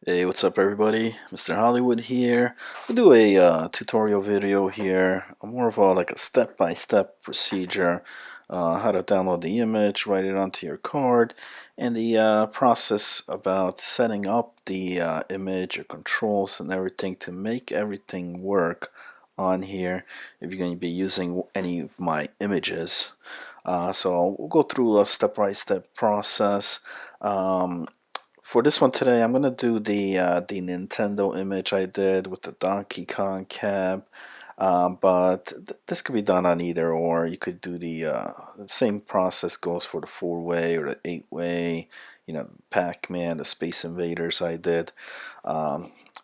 Hey, what's up everybody? Mr. Hollywood here. We'll do a tutorial video here, more of a like a step-by-step procedure, how to download the image, write it onto your card, and the process about setting up the image or controls and everything to make everything work on here if you're going to be using any of my images. So we'll go through a step-by-step process. For this one today, I'm gonna do the Nintendo image I did with the Donkey Kong cab, but this could be done on either or. You could do the same process goes for the 4-way or the 8-way. You know, Pac-Man, the Space Invaders I did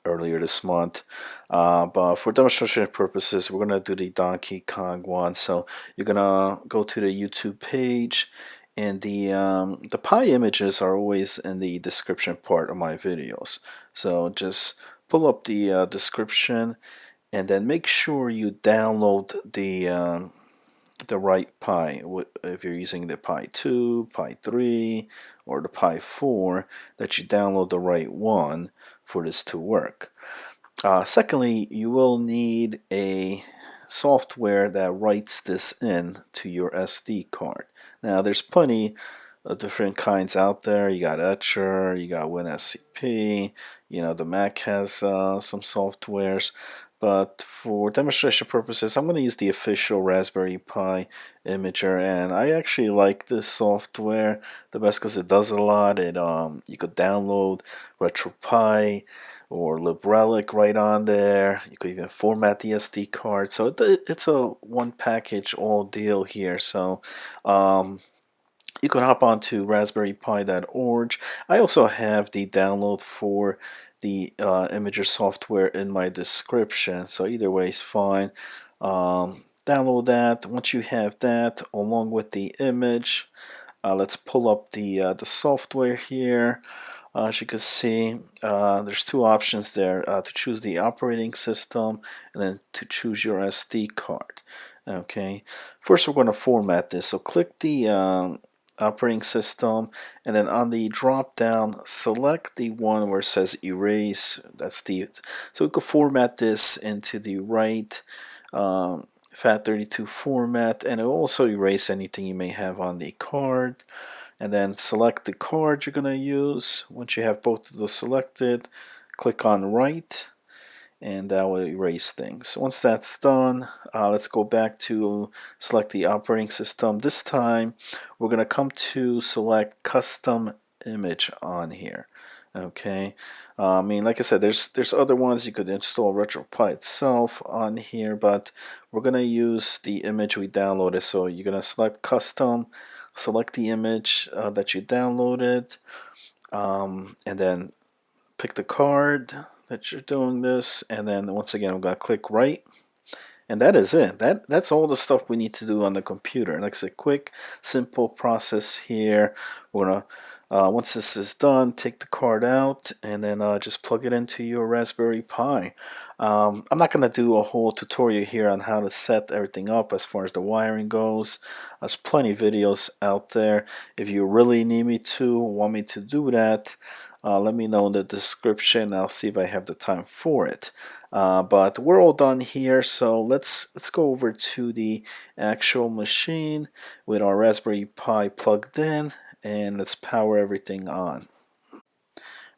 earlier this month. But for demonstration purposes, we're gonna do the Donkey Kong one. So you're gonna go to the YouTube page. And the pie images are always in the description part of my videos. So just pull up the description and then make sure you download the right Pi. If you're using the Pi 2, Pi 3, or the Pi 4, that you download the right one for this to work. Secondly, you will need a software that writes this in to your SD card. Now, there's plenty of different kinds out there. You got Etcher, you got WinSCP, the Mac has some softwares. But for demonstration purposes, I'm going to use the official Raspberry Pi imager, and I actually like this software the best because it does a lot. You could download RetroPie or LibRelic right on there. You could even format the SD card. So it's a one package all deal here. So you can hop on to raspberrypi.org. I also have the download for the Imager software in my description. So either way is fine. Download that. Once you have that, along with the image, let's pull up the software here. As you can see, there's two options there to choose the operating system and then to choose your SD card. Okay, first we're going to format this. So click the operating system, and then on the drop down, select the one where it says erase. So we could format this into the right FAT32 format, and it will also erase anything you may have on the card. And then select the card you're going to use. Once you have both of those selected, click on write, and that will erase things. Once that's done, let's go back to select the operating system. This time we're going to come to select custom image on here. Okay, I mean, like I said, there's other ones. You could install RetroPie itself on here, but we're going to use the image we downloaded. So you're going to select custom, select the image that you downloaded, and then pick the card that you're doing this, and then once again we're going to click write, and that is it. That's all the stuff we need to do on the computer. Like I said, quick simple process here. We're going to once this is done, take the card out and then just plug it into your Raspberry Pi. I'm not going to do a whole tutorial here on how to set everything up as far as the wiring goes. There's plenty of videos out there. If you really need me to, want me to do that, let me know in the description. I'll see if I have the time for it. But we're all done here, so let's go over to the actual machine with our Raspberry Pi plugged in, and let's power everything on.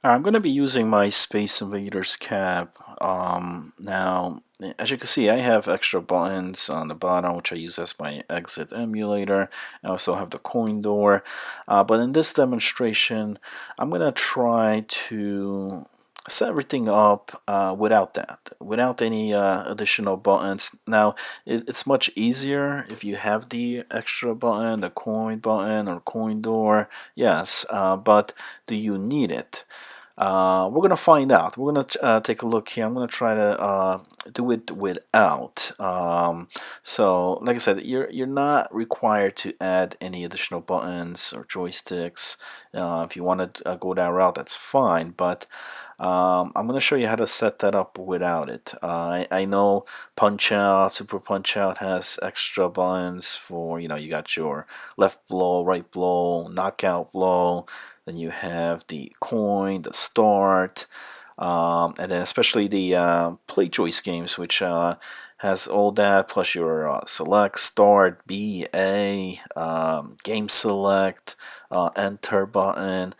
I'm going to be using my Space Invaders cab. Now, as you can see, I have extra buttons on the bottom, which I use as my exit emulator. I also have the coin door. But in this demonstration, I'm going to try to set everything up without any additional buttons. Now, it's much easier if you have the extra button, the coin button or coin door. Yes, but do you need it? We're gonna find out. We're gonna take a look here. I'm gonna try to do it without. So, like I said, you're not required to add any additional buttons or joysticks. If you want to go that route, that's fine. But I'm going to show you how to set that up without it. I know Punch Out, Super Punch Out has extra buttons for, you got your left blow, right blow, knockout blow, Then you have the coin, the start, and then especially the play choice games, which has all that, plus your select, start, B, A, game select, enter button.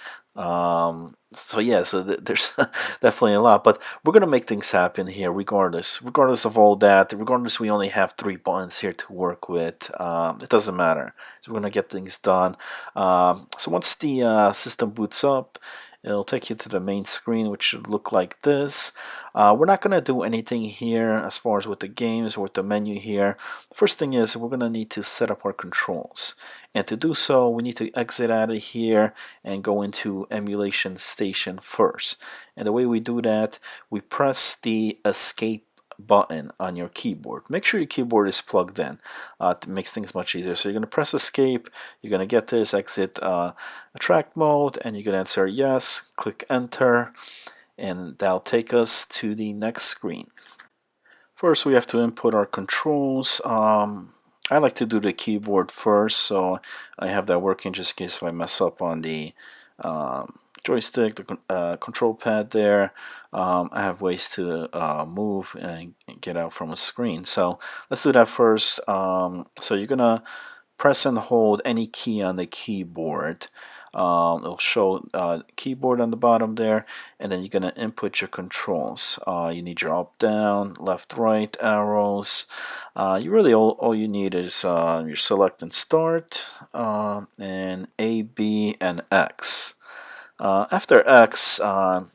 So yeah, so there's definitely a lot, but we're gonna make things happen here, regardless of all that. Regardless, we only have 3 buttons here to work with. It doesn't matter. So we're gonna get things done. So once the system boots up, it'll take you to the main screen, which should look like this. We're not going to do anything here as far as with the games or with the menu here. The first thing is we're going to need to set up our controls. And to do so, we need to exit out of here and go into emulation station first. And the way we do that, we press the escape button on your keyboard. Make sure your keyboard is plugged in. It makes things much easier. So you're going to press escape. You're going to get this exit attract mode, and you can answer yes, click enter, and that'll take us to the next screen. First, we have to input our controls. I like to do the keyboard first, so I have that working just in case if I mess up on the joystick, the control pad there. I have ways to move and get out from a screen. So let's do that first. So you're gonna press and hold any key on the keyboard. It'll show keyboard on the bottom there, and then you're going to input your controls. You need your up, down, left, right arrows. You really all you need is your select and start, and A, B, and X. After X,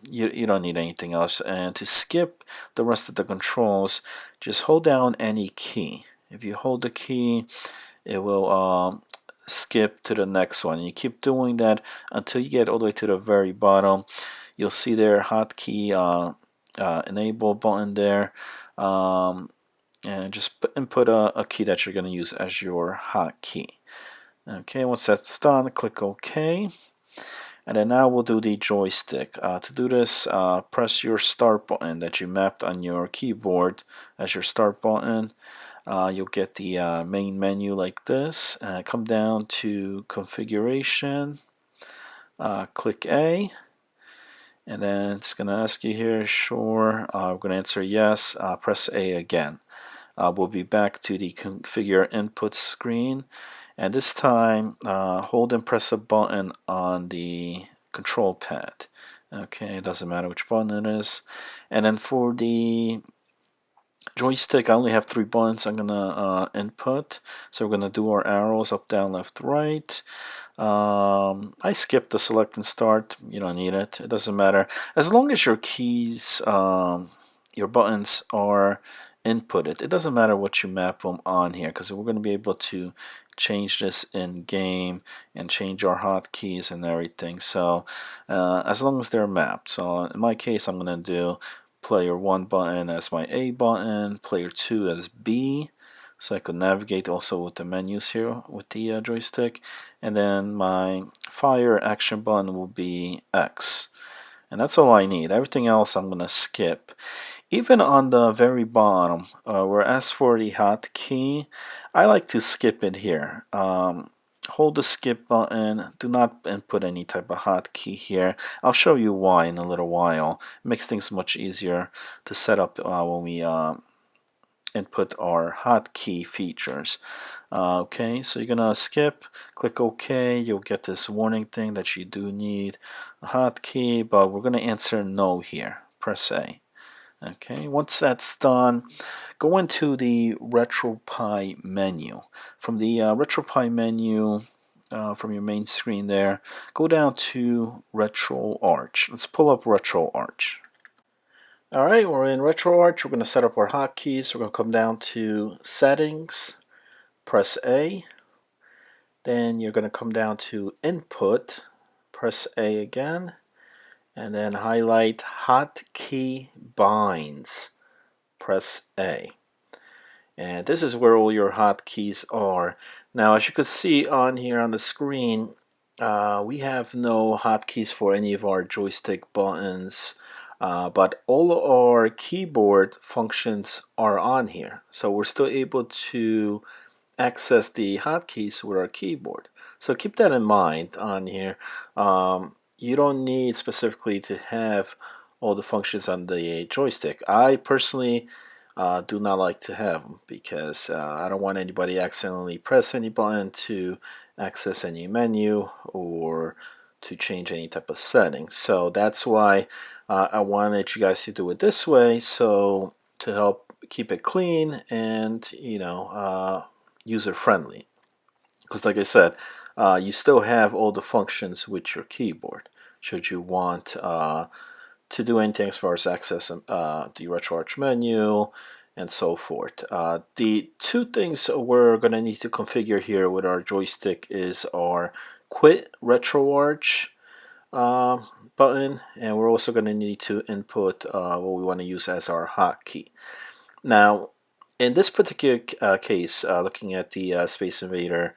you don't need anything else. And to skip the rest of the controls, just hold down any key. If you hold the key, it will skip to the next one. You keep doing that until you get all the way to the very bottom. You'll see there hotkey enable button there, and just input a key that you're going to use as your hotkey. Okay, once that's done, click OK. And then now we'll do the joystick. To do this, press your start button that you mapped on your keyboard as your start button. You'll get the main menu like this. Come down to configuration, click A, and then it's going to ask you here, sure, we're going to answer yes, press A again. We'll be back to the configure input screen, and this time hold and press a button on the control pad. Okay, it doesn't matter which button it is. And then for the joystick, I only have 3 buttons I'm gonna input. So we're gonna do our arrows up, down, left, right. I skipped the select and start. You don't need it. It doesn't matter as long as your keys, your buttons are inputted. It doesn't matter what you map them on here, because we're going to be able to change this in game and change our hotkeys and everything. So as long as they're mapped. So in my case, I'm going to do player 1 button as my A button, player 2 as B, so I could navigate also with the menus here with the joystick, and then my fire action button will be X. And that's all I need. Everything else I'm going to skip. Even on the very bottom, where as for the hotkey, I like to skip it here. Hold the skip button. Do not input any type of hotkey here. I'll show you why in a little while. It makes things much easier to set up when we input our hotkey features. Okay, so you're gonna skip, click OK. You'll get this warning thing that you do need a hotkey, but we're gonna answer no here. Press A. Okay, once that's done, go into the RetroPie menu. From the RetroPie menu, from your main screen there, go down to RetroArch. Let's pull up RetroArch. Alright, we're in RetroArch. We're going to set up our hotkeys. We're going to come down to Settings, press A. Then you're going to come down to Input, press A again, and then highlight Hotkey Binds, press A. And this is where all your hotkeys are. Now, as you can see on here on the screen, we have no hotkeys for any of our joystick buttons, but all our keyboard functions are on here. So we're still able to access the hotkeys with our keyboard. So keep that in mind on here. you don't need specifically to have all the functions on the joystick. I personally do not like to have them because I don't want anybody accidentally press any button to access any menu or to change any type of setting. So that's why I wanted you guys to do it this way, so to help keep it clean and user friendly. Because like I said, you still have all the functions with your keyboard. Should you want to do anything as far as access the RetroArch menu and so forth. The two things we're going to need to configure here with our joystick is our quit RetroArch uh, button, and we're also going to need to input what we want to use as our hotkey. Now, in this particular case, looking at the Space Invader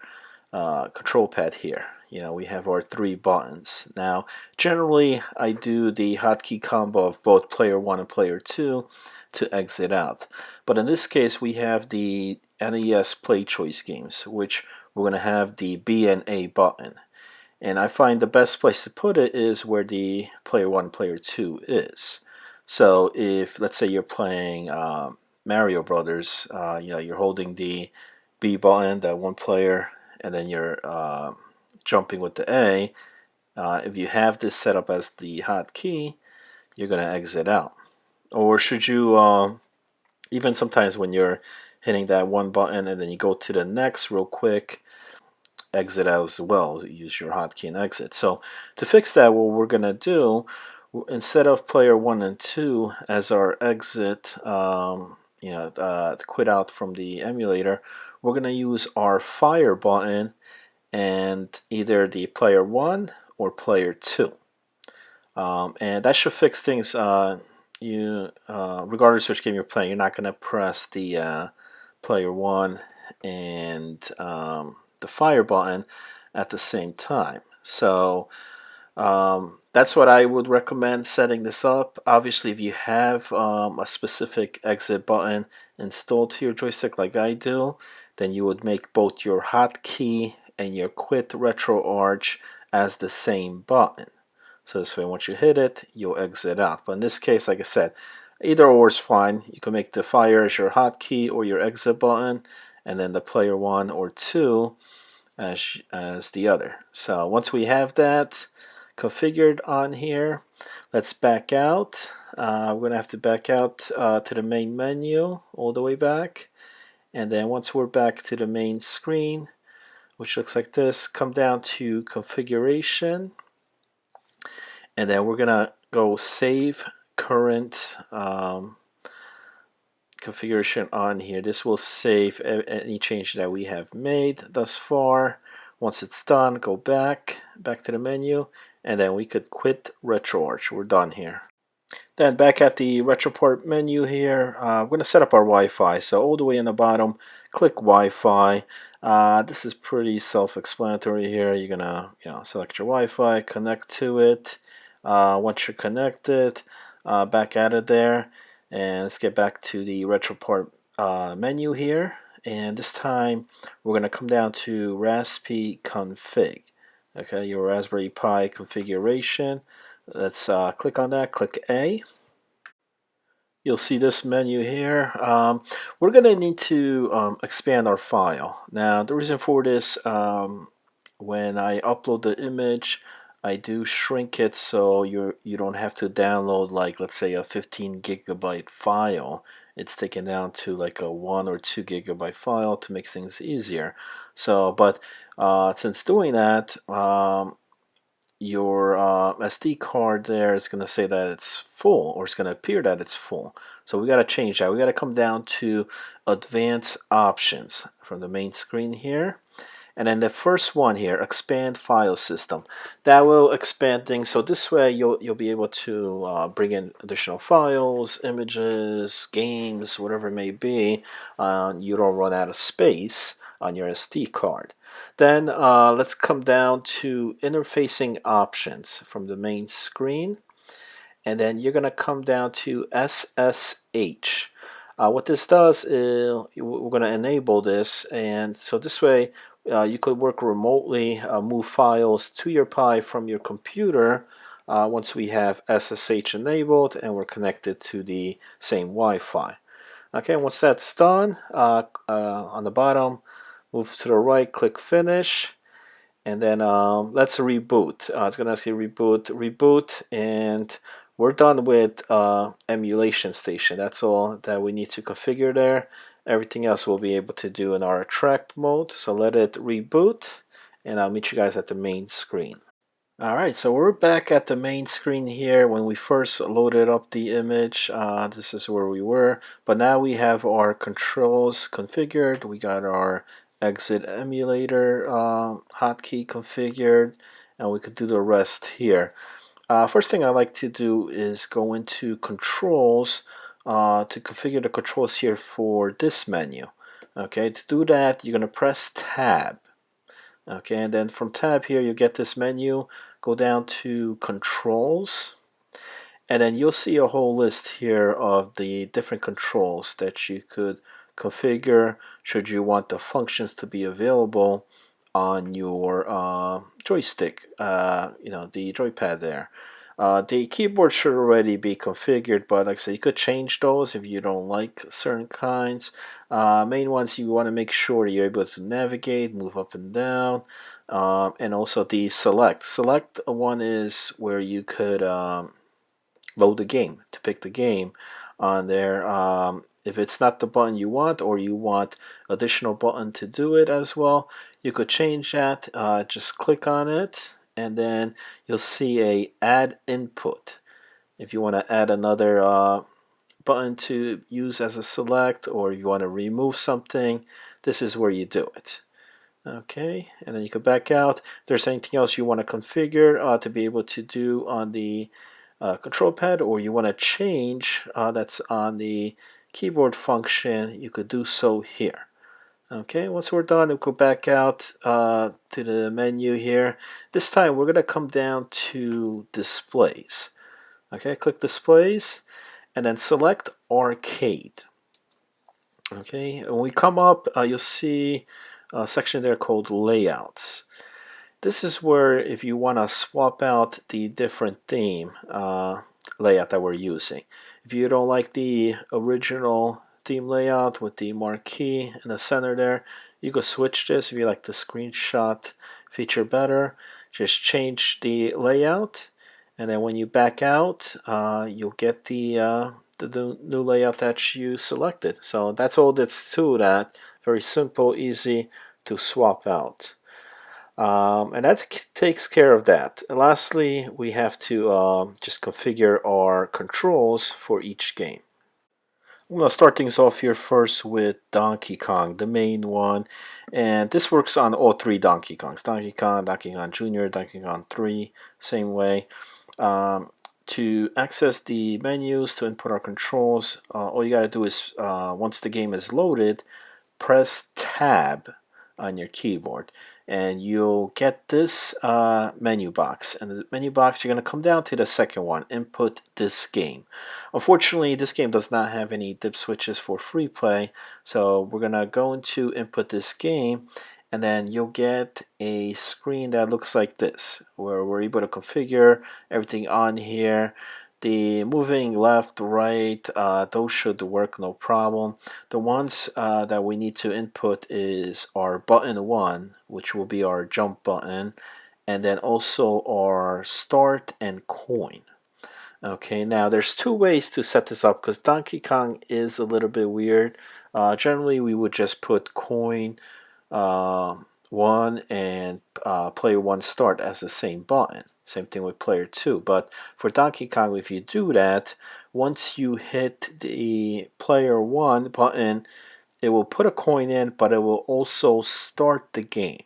control pad here, we have our three buttons. Now, generally, I do the hotkey combo of both player 1 and player 2 to exit out. But in this case, we have the NES Play Choice games, which we're going to have the B and A button. And I find the best place to put it is where the player 1 and player 2 is. So if, let's say you're playing Mario Brothers, you're holding the B button, that one player, and then you're jumping with the A. If you have this set up as the hotkey, you're going to exit out. Or should you, even sometimes when you're hitting that one button and then you go to the next real quick, exit out as well. Use your hotkey and exit. So to fix that, what we're going to do, instead of player 1 and 2 as our exit, to quit out from the emulator, we're going to use our fire button and either the player 1 or player 2. And that should fix things. Regardless which game you're playing, you're not going to press the player 1 and the fire button at the same time. So that's what I would recommend setting this up. Obviously, if you have a specific exit button installed to your joystick like I do, then you would make both your hotkey and your quit RetroArch as the same button. So this way, once you hit it, you'll exit out. But in this case, like I said, either or is fine. You can make the fire as your hotkey or your exit button, and then the player 1 or 2 as the other. So once we have that configured on here, let's back out. We're going to have to back out to the main menu all the way back. And then once we're back to the main screen, which looks like this, come down to configuration. And then we're going to go save current configuration on here. This will save any change that we have made thus far. Once it's done, go back to the menu, and then we could quit RetroArch. We're done here. Then back at the RetroPort menu here, we're going to set up our Wi-Fi. So all the way in the bottom, click Wi-Fi. This is pretty self-explanatory here. You're going to select your Wi-Fi, connect to it. Once you're connected, back out of there. And let's get back to the RetroPort menu here. And this time, we're going to come down to Raspi config. Okay, your Raspberry Pi configuration. Let's click on that, click A. You'll see this menu here. We're going to need to expand our file. Now, the reason for this, when I upload the image, I do shrink it so you don't have to download, like, let's say a 15 gigabyte file. It's taken down to like a 1 or 2 gigabyte file to make things easier. So, but since doing that, your SD card there is going to say that it's full, or it's going to appear that it's full. So we got to change that. We got to come down to advanced options from the main screen here. And then the first one here, expand file system. That will expand things. So this way you'll be able to bring in additional files, images, games, whatever it may be. You don't run out of space on your SD card. Then let's come down to interfacing options from the main screen. And then you're going to come down to SSH. What this does is we're going to enable this, and so this way you could work remotely, move files to your Pi from your computer once we have SSH enabled and we're connected to the same Wi-Fi. Okay, once that's done, on the bottom, move to the right, click Finish, and then let's reboot. It's going to ask you reboot, and we're done with emulation station. That's all that we need to configure there. Everything else we'll be able to do in our attract mode. So let it reboot, and I'll meet you guys at the main screen. Alright, so we're back at the main screen here. When we first loaded up the image, this is where we were. But now we have our controls configured. We got our exit emulator hotkey configured, and we could do the rest here. First thing I like to do is go into controls to configure the controls here for this menu. Okay, to do that, you're going to press Tab. Okay, and then from tab here you get this menu, go down to controls, and then you'll see a whole list here of the different controls that you could configure should you want the functions to be available on your joystick, the joypad there. The keyboard should already be configured, but like I said, you could change those if you don't like certain kinds. Main ones, you want to make sure you're able to navigate, move up and down, and also the select. Select one is where you could load the game, to pick the game on there. If it's not the button you want, or you want additional button to do it as well, you could change that. Just click on it, and then you'll see a add input. If you want to add another button to use as a select, or if you want to remove something, this is where you do it. Okay, and then you can back out. If there's anything else you want to configure to be able to do on the control pad, or you want to change that's on the keyboard function, you could do so here. Okay, once we're done, we'll go back out to the menu here. This time we're going to come down to displays. Okay, click displays and then select arcade. Okay, when we come up, you'll see a section there called layouts. This is where if you want to swap out the different theme layout that we're using. If you don't like the original theme layout with the marquee in the center there, you could switch this. If you like the screenshot feature better, just change the layout, and then when you back out, you'll get the new layout that you selected. So that's all that's to that. Very simple, easy to swap out. And that takes care of that. And lastly, we have to just configure our controls for each game. I'm going to start things off here first with Donkey Kong, the main one. And this works on all three Donkey Kongs. Donkey Kong, Donkey Kong Jr., Donkey Kong 3, same way. To access the menus, to input our controls, all you got to do is, once the game is loaded, press Tab on your keyboard, and you'll get this menu box. And the menu box, you're going to come down to the second one, input this game. Unfortunately, this game does not have any dip switches for free play, so we're going to go into input this game, and then you'll get a screen that looks like this, where we're able to configure everything on here. The moving left, right, those should work no problem. The ones that we need to input is our button 1, which will be our jump button, and then also our start and coin. Okay, now there's two ways to set this up because Donkey Kong is a little bit weird. Generally, we would just put coin 1 and player 1 start as the same button. Same thing with player 2. But for Donkey Kong, if you do that, once you hit the player 1 button, it will put a coin in, but it will also start the game.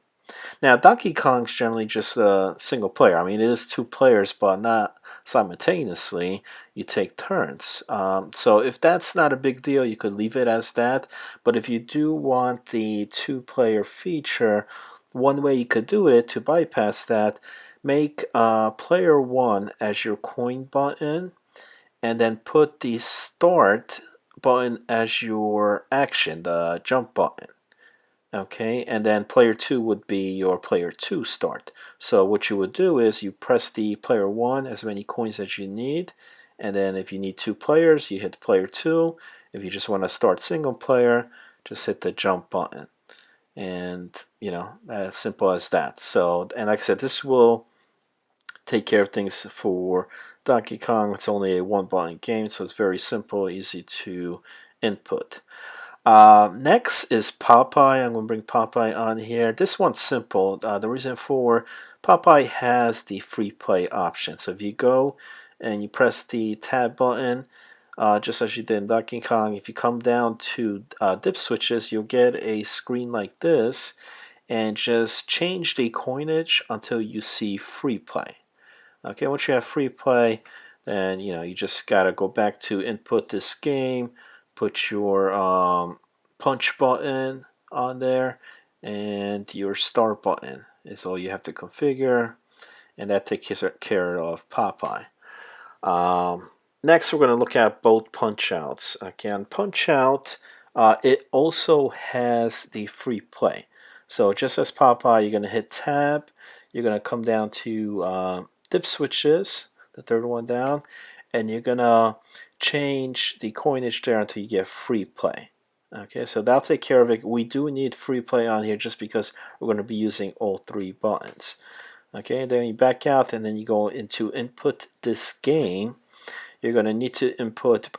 Now, Donkey Kong's generally just a single player. I mean, it is two players, but not simultaneously. You take turns. So if that's not a big deal, you could leave it as that. But if you do want the two-player feature, one way you could do it to bypass that, make player 1 as your coin button, and then put the start button as your action, the jump button. Okay, and then player 2 would be your player 2 start. So what you would do is you press the player 1 as many coins as you need, and then if you need 2 players, you hit player 2. If you just want to start single player, just hit the jump button. And as simple as that. So, and like I said, this will take care of things for Donkey Kong. It's only a one button game, so it's very simple, easy to input. Next is Popeye. I'm going to bring Popeye on here. This one's simple. The reason for Popeye has the free play option. So if you go and you press the tab button, just as you did in Donkey Kong, if you come down to dip switches, you'll get a screen like this, and just change the coinage until you see free play. Okay, once you have free play, then you just gotta go back to input this game, put your punch button on there, and your start button is all you have to configure, and that takes care of Popeye. Um, Next, we're going to look at both punch outs. Again, punch out, it also has the free play. So just as Popeye, you're going to hit tab, you're going to come down to dip switches, the third one down, and you're going to change the coinage there until you get free play. Okay, so that'll take care of it. We do need free play on here just because we're going to be using all three buttons. Okay, and then you back out and then you go into input this game. You're going to need to input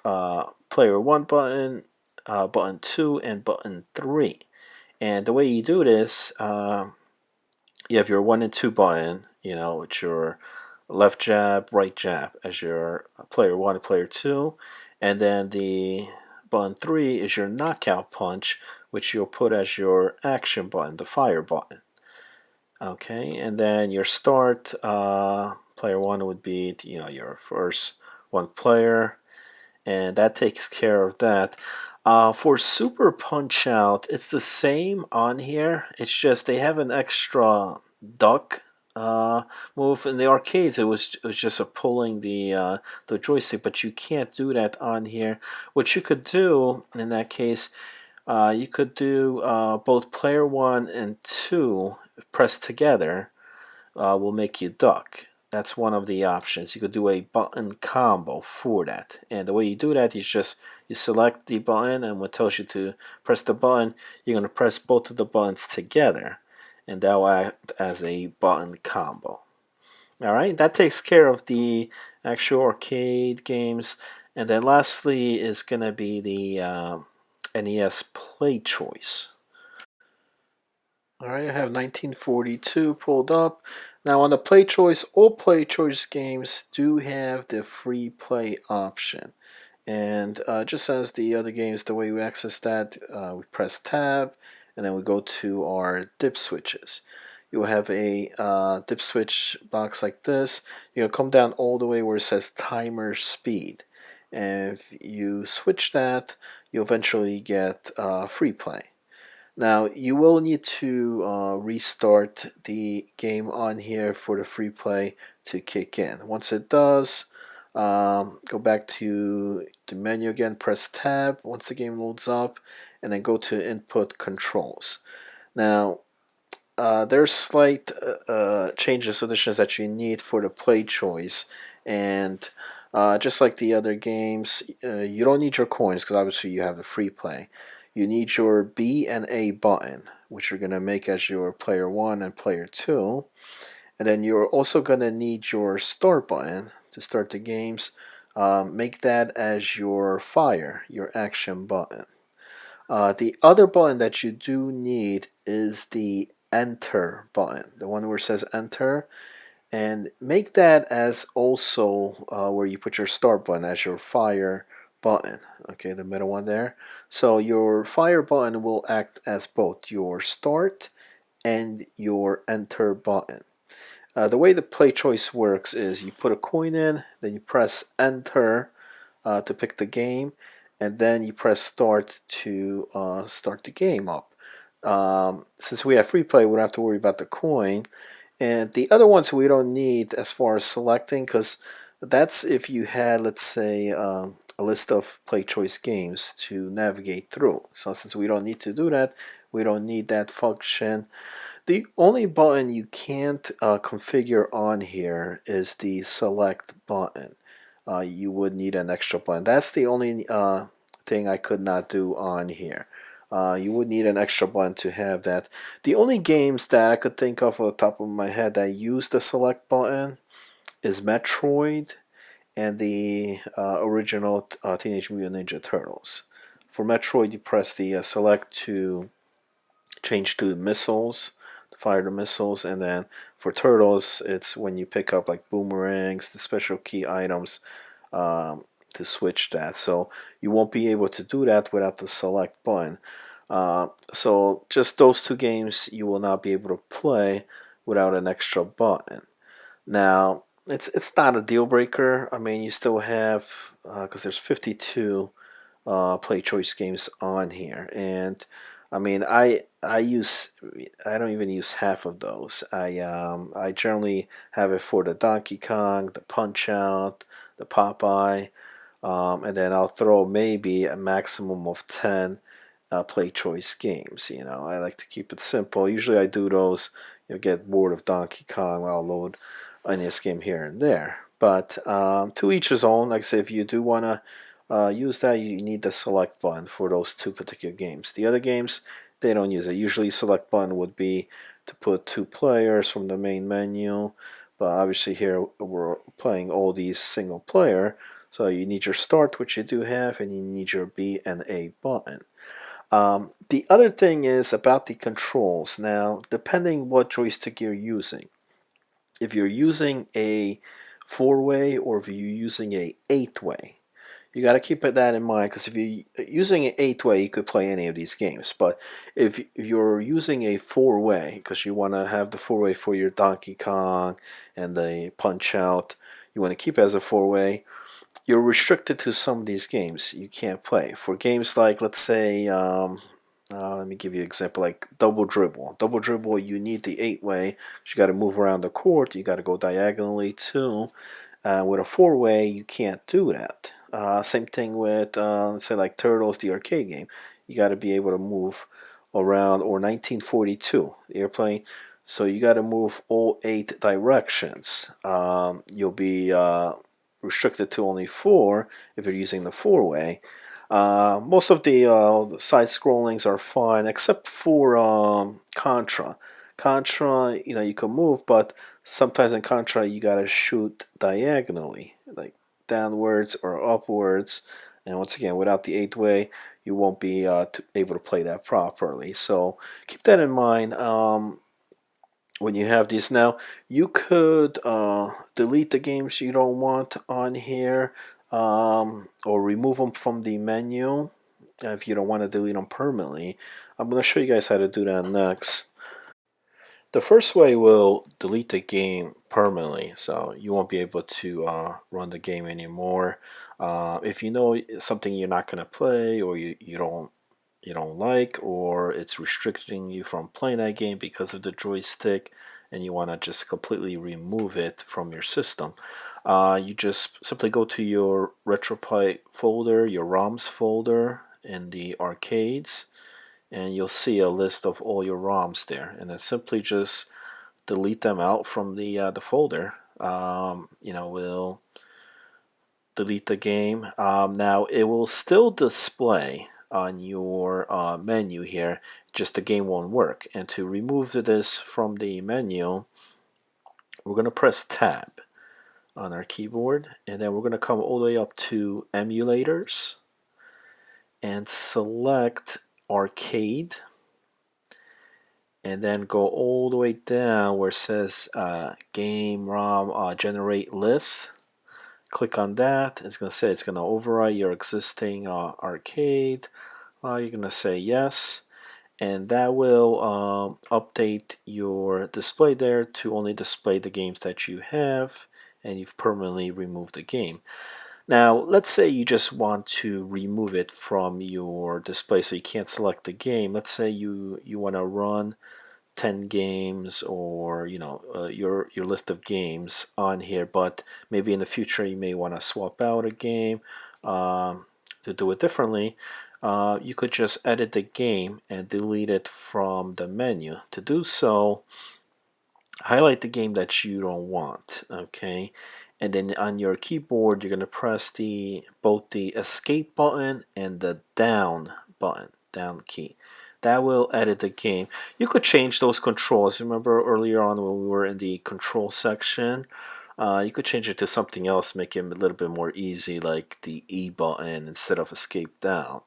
player 1 button, button 2, and button 3. And the way you do this, you have your 1 and 2 button, it's your left jab, right jab as your player 1 and player 2. And then the button 3 is your knockout punch, which you'll put as your action button, the fire button. Okay, and then your start, player 1 would be, your first one player, and that takes care of that. For Super Punch Out, it's the same on here. It's just they have an extra duck move in the arcades. It was just a pulling the joystick, but you can't do that on here. What you could do in that case, you could do both player 1 and 2 pressed together. Will make you duck. That's one of the options. You could do a button combo for that. And the way you do that is just you select the button, and when it tells you to press the button, you're going to press both of the buttons together, and that will act as a button combo. Alright, that takes care of the actual arcade games. And then lastly is going to be the NES Play Choice. Alright, I have 1942 pulled up. Now on the Play Choice, all Play Choice games do have the free play option. And just as the other games, the way we access that, we press tab, and then we go to our dip switches. You'll have a dip switch box like this. You'll come down all the way where it says timer speed. And if you switch that, you'll eventually get free play. Now, you will need to restart the game on here for the free play to kick in. Once it does, go back to the menu again, press tab once the game loads up, and then go to input controls. Now, there's slight changes, additions that you need for the play choice, and just like the other games, you don't need your coins because obviously you have the free play. You need your B and A button, which you're going to make as your player 1 and player 2. And then you're also going to need your start button to start the games. Make that as your fire, your action button. The other button that you do need is the enter button, the one where it says enter. And make that as also where you put your start button as your fire button. Okay, the middle one there. So your fire button will act as both your start and your enter button. The way the play choice works is you put a coin in, then you press enter to pick the game, and then you press start to start the game up. Since we have free play, we don't have to worry about the coin. And the other ones we don't need as far as selecting, because That's if you had, let's say, a list of play choice games to navigate through. So since we don't need to do that, we don't need that function. The only button you can't configure on here is the select button. You would need an extra button. That's the only thing I could not do on here. You would need an extra button to have that. The only games that I could think of off the top of my head that use the select button is Metroid and the original Teenage Mutant Ninja Turtles. For Metroid, you press the select to change to missiles, to fire the missiles, and then for Turtles, it's when you pick up like boomerangs, the special key items to switch that. So you won't be able to do that without the select button. So just those two games you will not be able to play without an extra button. Now, it's not a deal breaker. I mean, you still have because there's 52 play choice games on here, and I mean, I don't even use half of those. I generally have it for the Donkey Kong, the Punch Out, the Popeye, and then I'll throw maybe a maximum of 10 play choice games. I like to keep it simple. Usually I do those. Get bored of Donkey Kong, I'll load a NES game here and there. But to each his own. Like I say, if you do want to use that, you need the select button for those two particular games. The other games, they don't use it. Usually select button would be to put two players from the main menu. But obviously here we're playing all these single player. So you need your start, which you do have, and you need your B and A button. The other thing is about the controls. Now, depending what joystick you're using, if you're using a 4-way or if you're using a 8-way, you got to keep that in mind because if you're using an 8-way, you could play any of these games. But if you're using a 4-way, because you want to have the 4-way for your Donkey Kong and the Punch Out, you want to keep it as a 4-way, you're restricted to some of these games you can't play. For games like, let's say, let me give you an example, like Double Dribble. Double Dribble, you need the 8-way. You got to move around the court. You got to go diagonally too. With a 4-way, you can't do that. Same thing with, let's say, like Turtles, the arcade game. You got to be able to move around, or 1942, the airplane. So you got to move all 8 directions. You'll be restricted to only 4 if you're using the 4-way. Most of the side scrollings are fine, except for Contra. Contra, you can move, but sometimes in Contra you gotta shoot diagonally, like downwards or upwards. And once again, without the 8-way, you won't be able to play that properly. So keep that in mind. When you have these now, you could delete the games you don't want on here, or remove them from the menu if you don't want to delete them permanently. I'm going to show you guys how to do that next. The first way will delete the game permanently, so you won't be able to run the game anymore. If you know something you're not going to play, or you don't like, or it's restricting you from playing that game because of the joystick, and you want to just completely remove it from your system, you just simply go to your RetroPie folder, your ROMs folder in the arcades, and you'll see a list of all your ROMs there, and then simply just delete them out from the folder. We'll delete the game. Now it will still display on your menu here, just the game won't work. And to remove this from the menu, we're going to press tab on our keyboard, and then we're going to come all the way up to emulators and select arcade, and then go all the way down where it says game ROM generate list. Click on that. It's going to say it's going to override your existing arcade. You're going to say yes, and that will update your display there to only display the games that you have, and you've permanently removed the game. Now, let's say you just want to remove it from your display so you can't select the game. Let's say you want to run 10 games, or your list of games on here, but maybe in the future you may want to swap out a game to do it differently. You could just edit the game and delete it from the menu. To do so, highlight the game that you don't want, okay? And then on your keyboard, you're going to press both the escape button and the down button, down key. That will edit the game. You could change those controls. Remember earlier on when we were in the control section, you could change it to something else, make it a little bit more easy, like the E button instead of escape down,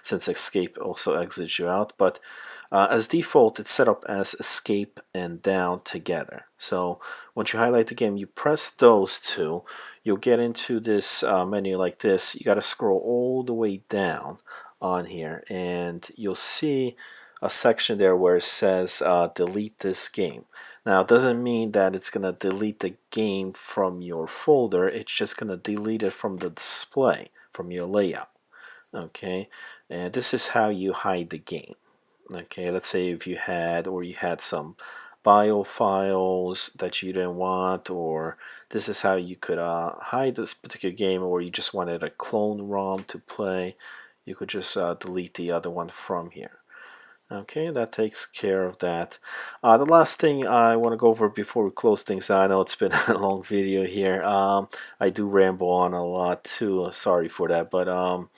since escape also exits you out. But as default, it's set up as escape and down together. So once you highlight the game, you press those two, you'll get into this menu like this. You got to scroll all the way down on here, and you'll see a section there where it says delete this game. Now, it doesn't mean that it's going to delete the game from your folder. It's just going to delete it from the display, from your layout. Okay, and this is how you hide the game. Okay, let's say if you had some bio files that you didn't want, or this is how you could hide this particular game, or you just wanted a clone ROM to play, you could just delete the other one from here. Okay, that takes care of that. The last thing I want to go over before we close things out, I know it's been a long video here. I do ramble on a lot too, sorry for that, but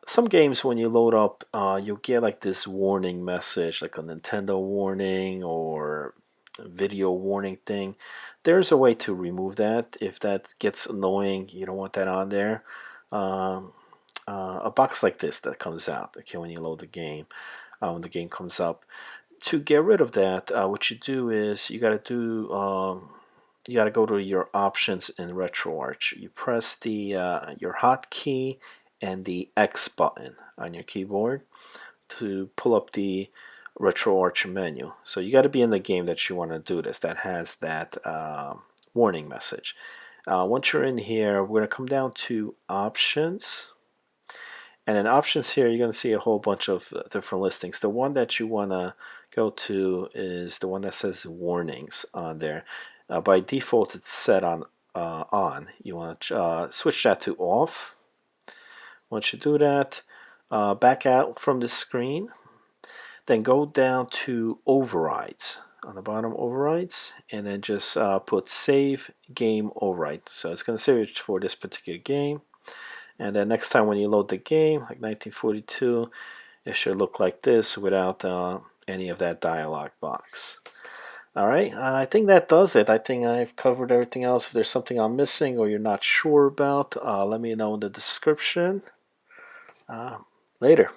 some games when you load up, you'll get like this warning message, like a Nintendo warning or a video warning thing. There's a way to remove that if that gets annoying. You don't want that on there. A box like this that comes out, okay, when you load the game, when the game comes up. To get rid of that, what you do is you got to go to your options in RetroArch. You press your hotkey and the X button on your keyboard to pull up the RetroArch menu. So you got to be in the game that you want to do this, that has that warning message. Once you're in here, we're going to come down to options. And in options here, you're going to see a whole bunch of different listings. The one that you want to go to is the one that says warnings on there. By default, it's set on. You want to switch that to off. Once you do that, back out from the screen, then go down to overrides. On the bottom, overrides, and then just put save game override. So it's going to save it for this particular game. And then next time when you load the game, like 1942, it should look like this without any of that dialog box. Alright, I think that does it. I think I've covered everything else. If there's something I'm missing or you're not sure about, let me know in the description. Later.